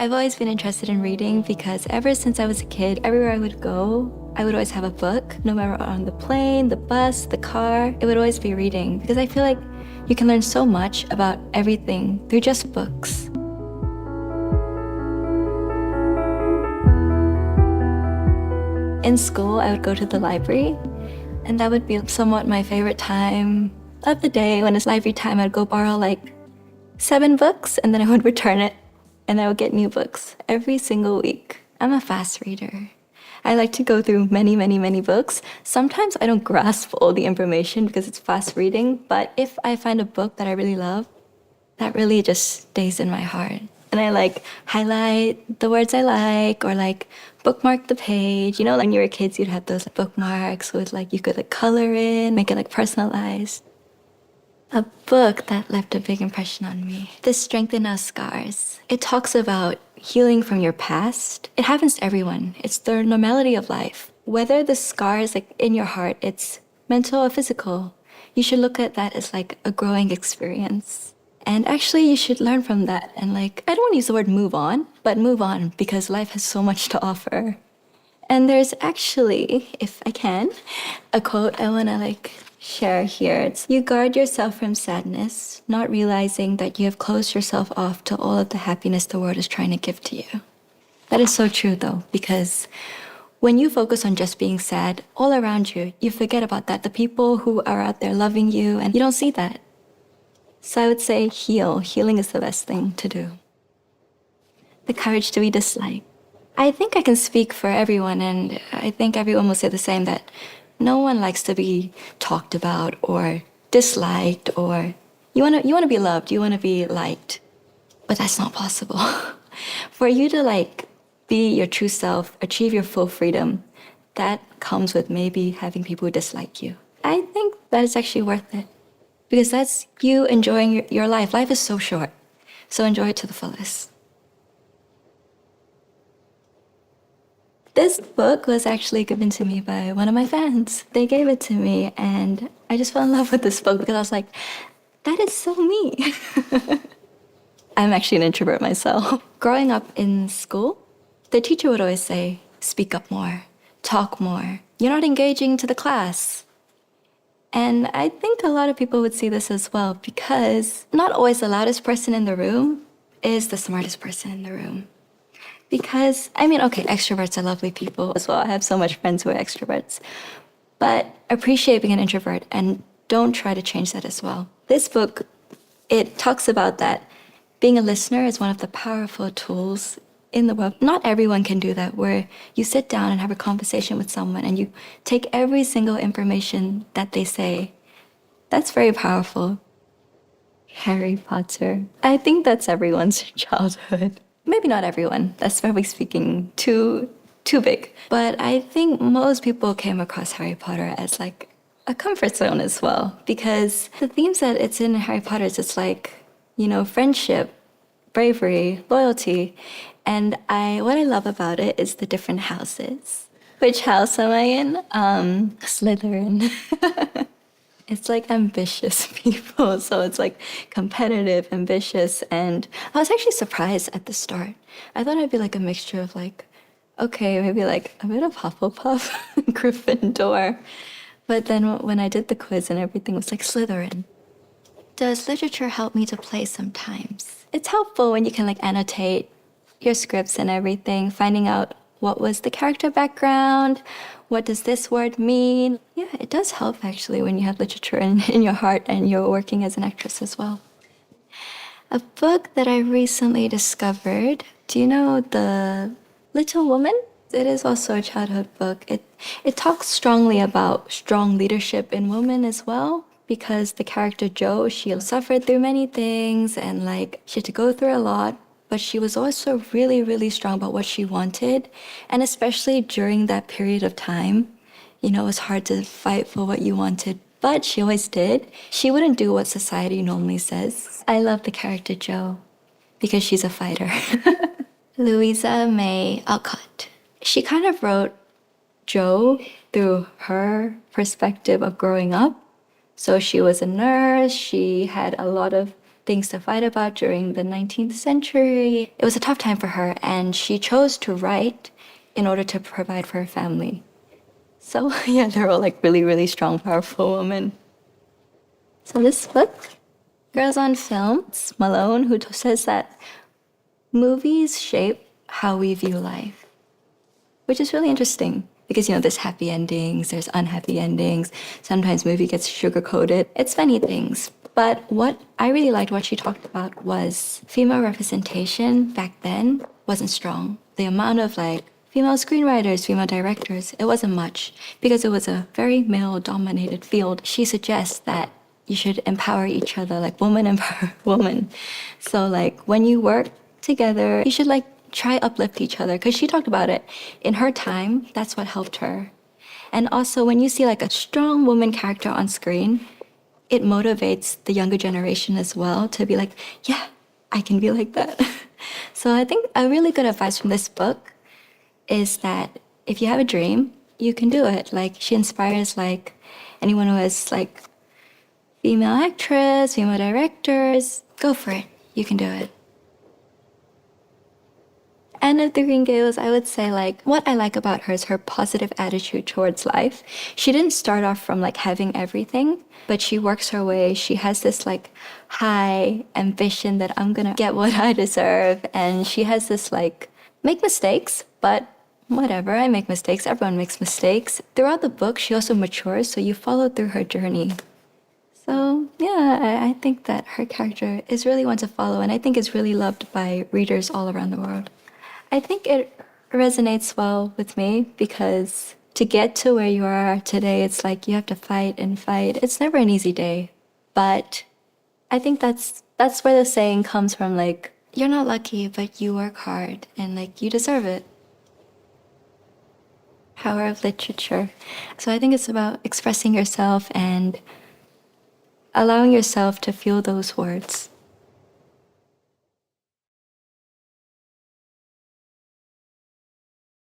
I've always been interested in reading because ever since I was a kid, everywhere I would go, I would always have a book. No matter on the plane, the bus, the car, it would always be reading because I feel like you can learn so much about everything through just books. In school, I would go to the library, and that would be somewhat my favorite time of the day. When it's library time, I'd go borrow like 7 books, and then I would return it, and I would get new books every single week. I'm a fast reader. I like to go through many, many, many books. Sometimes I don't grasp all the information because it's fast reading, but if I find a book that I really love, that really just stays in my heart. And I like highlight the words I like or like bookmark the page. You know, when you were kids, you'd have those bookmarks with like, you could like color in, make it like personalized. A book that left a big impression on me, The Strength in Our Scars. It talks about healing from your past. It happens to everyone. It's the normality of life. Whether the scar is like in your heart, it's mental or physical, you should look at that as like a growing experience. And actually, you should learn from that. And like, I don't want to use the word move on, but move on because life has so much to offer. And there's actually, if I can, a quote I want to like share here. It's, you guard yourself from sadness, not realizing that you have closed yourself off to all of the happiness the world is trying to give to you. That is so true though, because when you focus on just being sad all around you, you forget about that. The people who are out there loving you, and you don't see that. So I would say heal. Healing is the best thing to do. The courage to be disliked. I think I can speak for everyone, and I think everyone will say the same, that no one likes to be talked about or disliked, or you want to be loved, you want to be liked. But that's not possible. For you to like be your true self, achieve your full freedom, that comes with maybe having people who dislike you. I think that is actually worth it. Because that's you enjoying your life. Life is so short, so enjoy it to the fullest. This book was actually given to me by one of my fans. They gave it to me, and I just fell in love with this book because I was like, that is so me. I'm actually an introvert myself. Growing up in school, the teacher would always say, speak up more, talk more. You're not engaging to the class. And I think a lot of people would see this as well, because not always the loudest person in the room is the smartest person in the room. Because, I mean, okay, extroverts are lovely people as well. I have so much friends who are extroverts. But appreciate being an introvert and don't try to change that as well. This book, it talks about that being a listener is one of the powerful tools in the world. Not everyone can do that, where you sit down and have a conversation with someone and you take every single information that they say. That's very powerful. Harry Potter. I think that's everyone's childhood. Maybe not everyone. That's probably speaking too big. But I think most people came across Harry Potter as like a comfort zone as well, because the themes that it's in Harry Potter is just like, you know, friendship, bravery, loyalty. And what I love about it is the different houses. Which house am I in? Slytherin. It's like ambitious people. So it's like competitive, ambitious. And I was actually surprised at the start. I thought it'd be like a mixture of like, okay, maybe like a bit of Hufflepuff, Gryffindor. But then when I did the quiz and everything was like Slytherin. Does literature help me to play sometimes? It's helpful when you can like annotate your scripts and everything, finding out what was the character background, what does this word mean. Yeah, it does help actually when you have literature in your heart and you're working as an actress as well. A book that I recently discovered, do you know The Little Woman? It is also a childhood book. It talks strongly about strong leadership in women as well, because the character Jo, she suffered through many things and like she had to go through a lot. But she was also really, really strong about what she wanted. And especially during that period of time, you know, it was hard to fight for what you wanted, but she always did. She wouldn't do what society normally says. I love the character Jo because she's a fighter. Louisa May Alcott. She kind of wrote Jo through her perspective of growing up. So she was a nurse. She had a lot of things to fight about during the 19th century. It was a tough time for her, and she chose to write in order to provide for her family. So yeah, they're all like really, really strong, powerful women. So this book, Girls on Film, it's Malone, who says that movies shape how we view life, which is really interesting because, you know, there's happy endings, there's unhappy endings. Sometimes movie gets sugar-coated. It's many things. But what I really liked what she talked about was female representation back then wasn't strong. The amount of like female screenwriters, female directors, it wasn't much because it was a very male-dominated field. She suggests that you should empower each other, like woman empower woman. So like when you work together, you should like try uplift each other because she talked about it. In her time, that's what helped her. And also when you see like a strong woman character on screen, it motivates the younger generation as well to be like, yeah, I can be like that. So I think a really good advice from this book is that if you have a dream, you can do it. Like she inspires like anyone who is like female actress, female directors, go for it. You can do it. And of the Green Gables, I would say like what I like about her is her positive attitude towards life. She didn't start off from like having everything, but she works her way. She has this like high ambition that I'm gonna get what I deserve. And she has this like make mistakes, but whatever, I make mistakes. Everyone makes mistakes. Throughout the book, she also matures, so you follow through her journey. So yeah, I think that her character is really one to follow, and I think is really loved by readers all around the world. I think it resonates well with me because to get to where you are today, it's like you have to fight and fight. It's never an easy day. But I think that's where the saying comes from, like, you're not lucky, but you work hard and like you deserve it. Power of literature. So I think it's about expressing yourself and allowing yourself to feel those words.